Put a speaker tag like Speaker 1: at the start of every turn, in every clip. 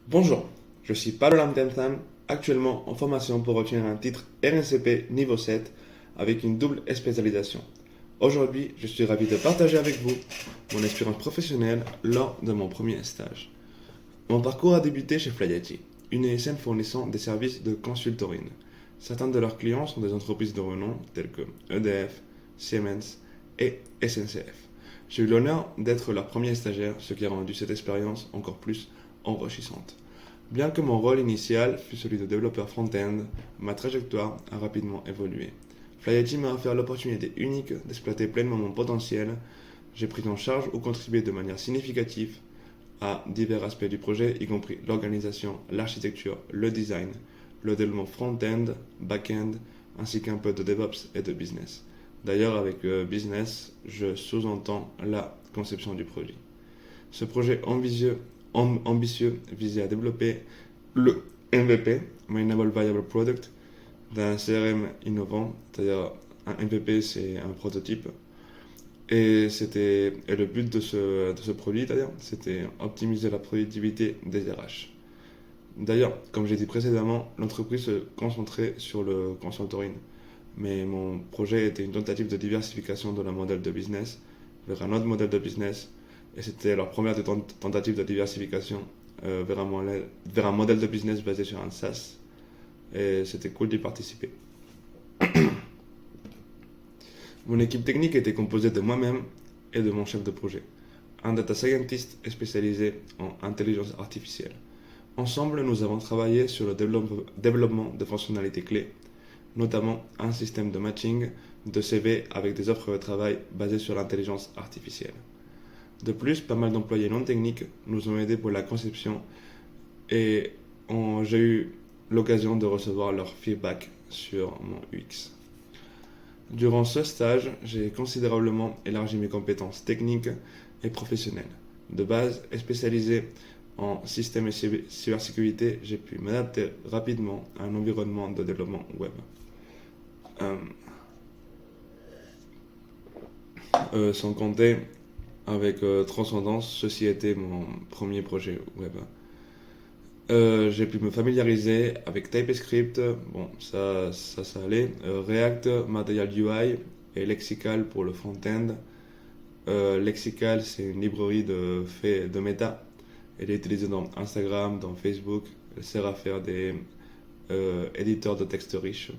Speaker 1: Bonjour, je suis Pablo Lamtentham, actuellement en formation pour obtenir un titre RNCP niveau 7 avec une double spécialisation. Aujourd'hui, je suis ravi de partager avec vous mon expérience professionnelle lors de mon premier stage. Mon parcours a débuté chez Flyati, une ESN fournissant des services de consultoring. Certains de leurs clients sont des entreprises de renom telles que EDF, Siemens et SNCF. J'ai eu l'honneur d'être leur premier stagiaire, ce qui a rendu cette expérience encore plus enrichissante. Bien que mon rôle initial fût celui de développeur front-end, ma trajectoire a rapidement évolué. Flyati m'a offert l'opportunité unique d'exploiter pleinement mon potentiel. J'ai pris en charge ou contribué de manière significative à divers aspects du projet, y compris l'organisation, l'architecture, le design, le développement front-end, back-end, ainsi qu'un peu de DevOps et de business. D'ailleurs, avec business, je sous-entends la conception du produit. Ce projet ambitieux visait à développer le MVP, Minimal Viable Product, d'un CRM innovant, c'est-à-dire un MVP c'est un prototype, et le but de ce produit d'ailleurs, c'était optimiser la productivité des RH. D'ailleurs, comme j'ai dit précédemment, l'entreprise se concentrait sur le consultoring, mais mon projet était une tentative de diversification de la modèle de business vers un autre modèle de business, et c'était leur première tentative de diversification vers un modèle de business basé sur un SaaS, et c'était cool d'y participer. Mon équipe technique était composée de moi-même et de mon chef de projet, un data scientist spécialisé en intelligence artificielle. Ensemble, nous avons travaillé sur le développement de fonctionnalités clés, notamment un système de matching de CV avec des offres de travail basées sur l'intelligence artificielle. De plus, pas mal d'employés non techniques nous ont aidés pour la conception et j'ai eu l'occasion de recevoir leur feedback sur mon UX. Durant ce stage, j'ai considérablement élargi mes compétences techniques et professionnelles. De base et spécialisé en système et cybersécurité, j'ai pu m'adapter rapidement à un environnement de développement web. Sans compter avec Transcendance, ceci était mon premier projet web. J'ai pu me familiariser avec TypeScript, bon, ça allait. React, Material UI et Lexical pour le front-end. Lexical, c'est une librairie de méta. Elle est utilisée dans Instagram, dans Facebook. Elle sert à faire des éditeurs de texte riches.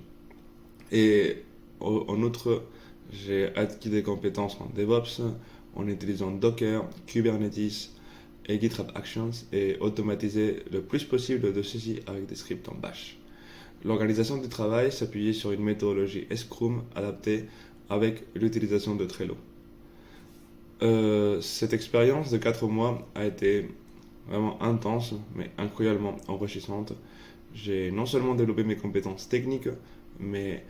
Speaker 1: Et en outre, j'ai acquis des compétences en DevOps en utilisant Docker, Kubernetes et GitHub Actions et automatiser le plus possible de ceci avec des scripts en Bash. L'organisation du travail s'appuyait sur une méthodologie Scrum adaptée avec l'utilisation de Trello. Cette expérience de 4 mois a été vraiment intense mais incroyablement enrichissante. J'ai non seulement développé mes compétences techniques, mais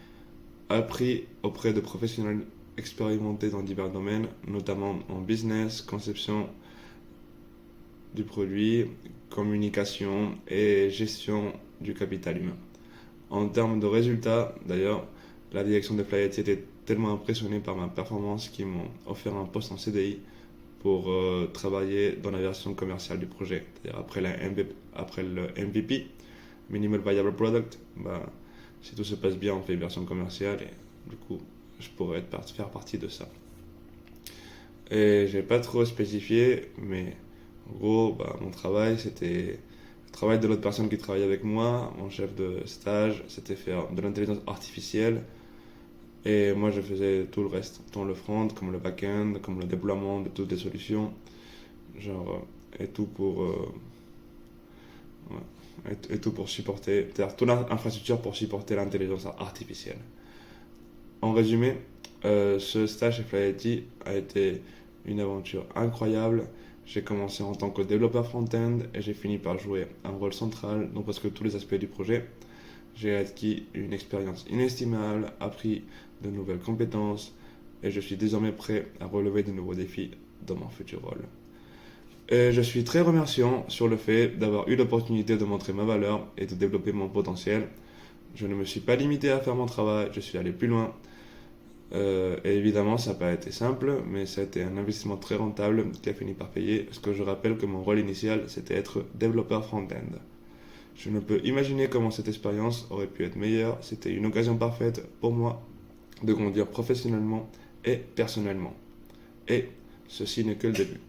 Speaker 1: appris auprès de professionnels expérimentés dans divers domaines, notamment en business, conception du produit, communication et gestion du capital humain. En termes de résultats, d'ailleurs, la direction de Flyati était tellement impressionnée par ma performance qu'ils m'ont offert un poste en CDI pour travailler dans la version commerciale du projet. C'est-à-dire après le MVP, Minimal Viable Product, si tout se passe bien, on fait une version commerciale et du coup, je pourrais faire partie de ça. Et j'ai pas trop spécifié, mais en gros, mon travail, c'était le travail de l'autre personne qui travaillait avec moi, mon chef de stage, c'était faire de l'intelligence artificielle. Et moi, je faisais tout le reste, tant le front, comme le back-end, comme le déploiement de toutes les solutions. Et tout pour, et tout pour supporter, c'est-à-dire toute l'infrastructure pour supporter l'intelligence artificielle. En résumé, ce stage chez Flyati a été une aventure incroyable. J'ai commencé en tant que développeur front-end et j'ai fini par jouer un rôle central dans presque tous les aspects du projet. J'ai acquis une expérience inestimable, appris de nouvelles compétences et je suis désormais prêt à relever de nouveaux défis dans mon futur rôle. Et je suis très remerciant sur le fait d'avoir eu l'opportunité de montrer ma valeur et de développer mon potentiel. Je ne me suis pas limité à faire mon travail, je suis allé plus loin. Et évidemment, ça n'a pas été simple, mais ça a été un investissement très rentable qui a fini par payer, parce que je rappelle que mon rôle initial, c'était être développeur front-end. Je ne peux imaginer comment cette expérience aurait pu être meilleure. C'était une occasion parfaite pour moi de grandir professionnellement et personnellement. Et ceci n'est que le début.